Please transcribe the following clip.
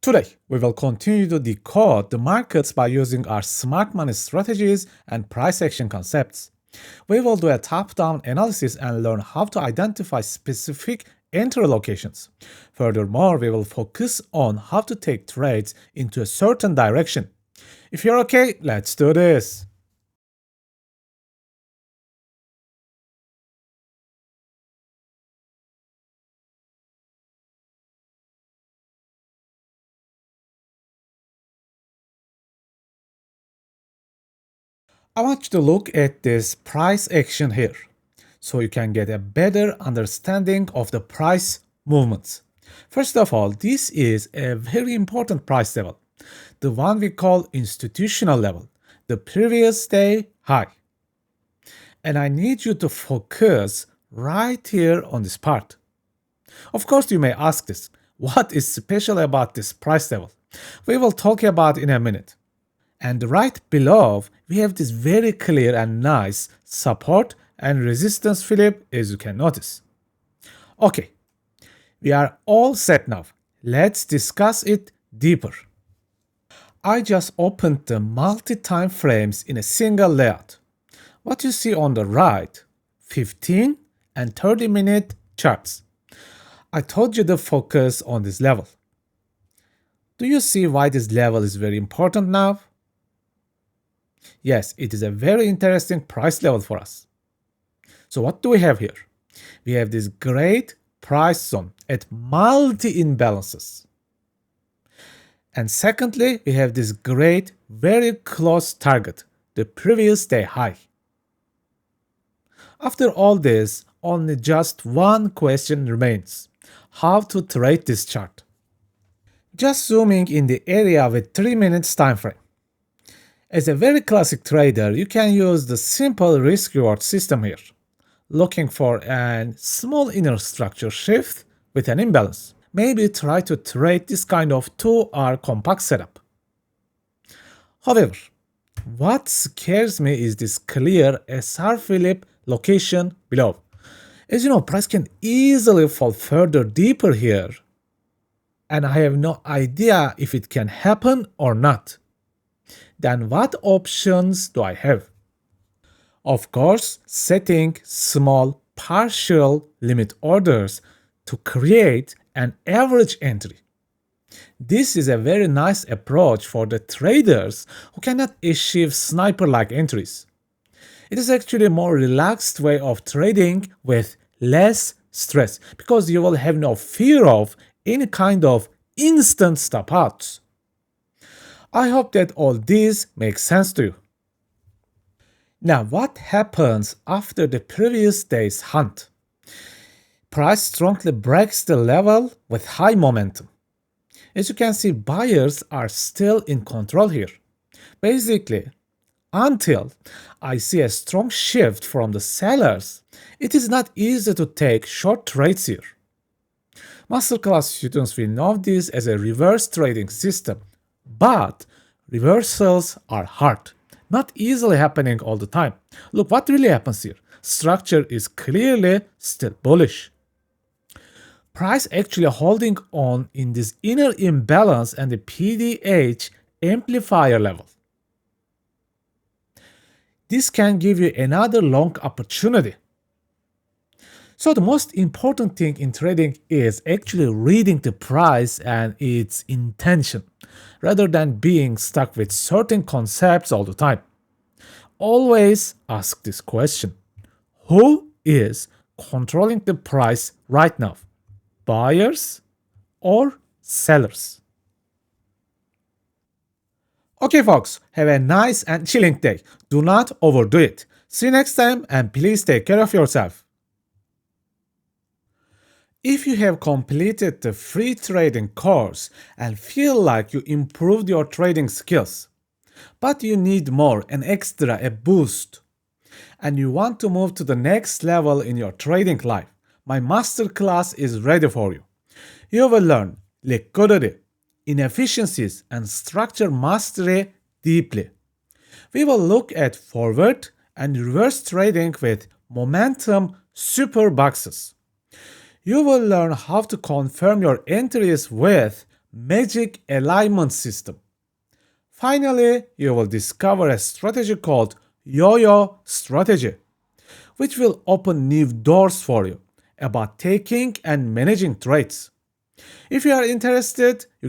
Today, we will continue to decode the markets by using our smart money strategies and price action concepts. We will do a top-down analysis and learn how to identify specific entry locations. Furthermore, we will focus on how to take trades into a certain direction. If you're okay, let's do this. I want you to look at this price action here, so you can get a better understanding of the price movements. First of all, this is a very important price level, the one we call institutional level, the previous day high. And I need you to focus right here on this part. Of course, you may ask this, what is special about this price level? We will talk about it in a minute. And right below, we have this very clear and nice support and resistance flip, as you can notice. Okay, we are all set now. Let's discuss it deeper. I just opened the multi-time frames in a single layout. What you see on the right, 15 and 30-minute charts. I told you to focus on this level. Do you see why this level is very important now? Yes, it is a very interesting price level for us. So what do we have here? We have this great price zone at multi-imbalances. And secondly, we have this great, very close target, the previous day high. After all this, only just one question remains: how to trade this chart. Just zooming in the area with 3 minutes time frame. As a very classic trader, you can use the simple risk-reward system here, looking for a small inner structure shift with an imbalance. Maybe try to trade this kind of 2-hour compact setup. However, what scares me is this clear SR flip location below. As you know, price can easily fall further deeper here, and I have no idea if it can happen or not. Then what options do I have? Of course, setting small partial limit orders to create an average entry. This is a very nice approach for the traders who cannot achieve sniper-like entries. It is actually a more relaxed way of trading with less stress because you will have no fear of any kind of instant stop outs. I hope that all this makes sense to you. Now, what happens after the previous day's hunt? Price strongly breaks the level with high momentum. As you can see, buyers are still in control here. Basically, until I see a strong shift from the sellers, it is not easy to take short trades here. Masterclass students will know this as a reverse trading system, but reversals are hard, not easily happening all the time. Look what really happens here. Structure is clearly still bullish. Price actually holding on in this inner imbalance and the PDH amplifier level. This can give you another long opportunity. So the most important thing in trading is actually reading the price and its intention, rather than being stuck with certain concepts all the time. Always ask this question: who is controlling the price right now? Buyers or sellers? Okay folks, have a nice and chilling day. Do not overdo it. See you next time and please take care of yourself. If you have completed the free trading course and feel like you improved your trading skills, but you need more, an extra, a boost, and you want to move to the next level in your trading life, my masterclass is ready for you. You will learn liquidity, inefficiencies, and structure mastery deeply. We will look at forward and reverse trading with momentum super boxes. You will learn how to confirm your entries with magic alignment system. Finally, you will discover a strategy called YOYO strategy, which will open new doors for you about taking and managing trades. If you are interested, you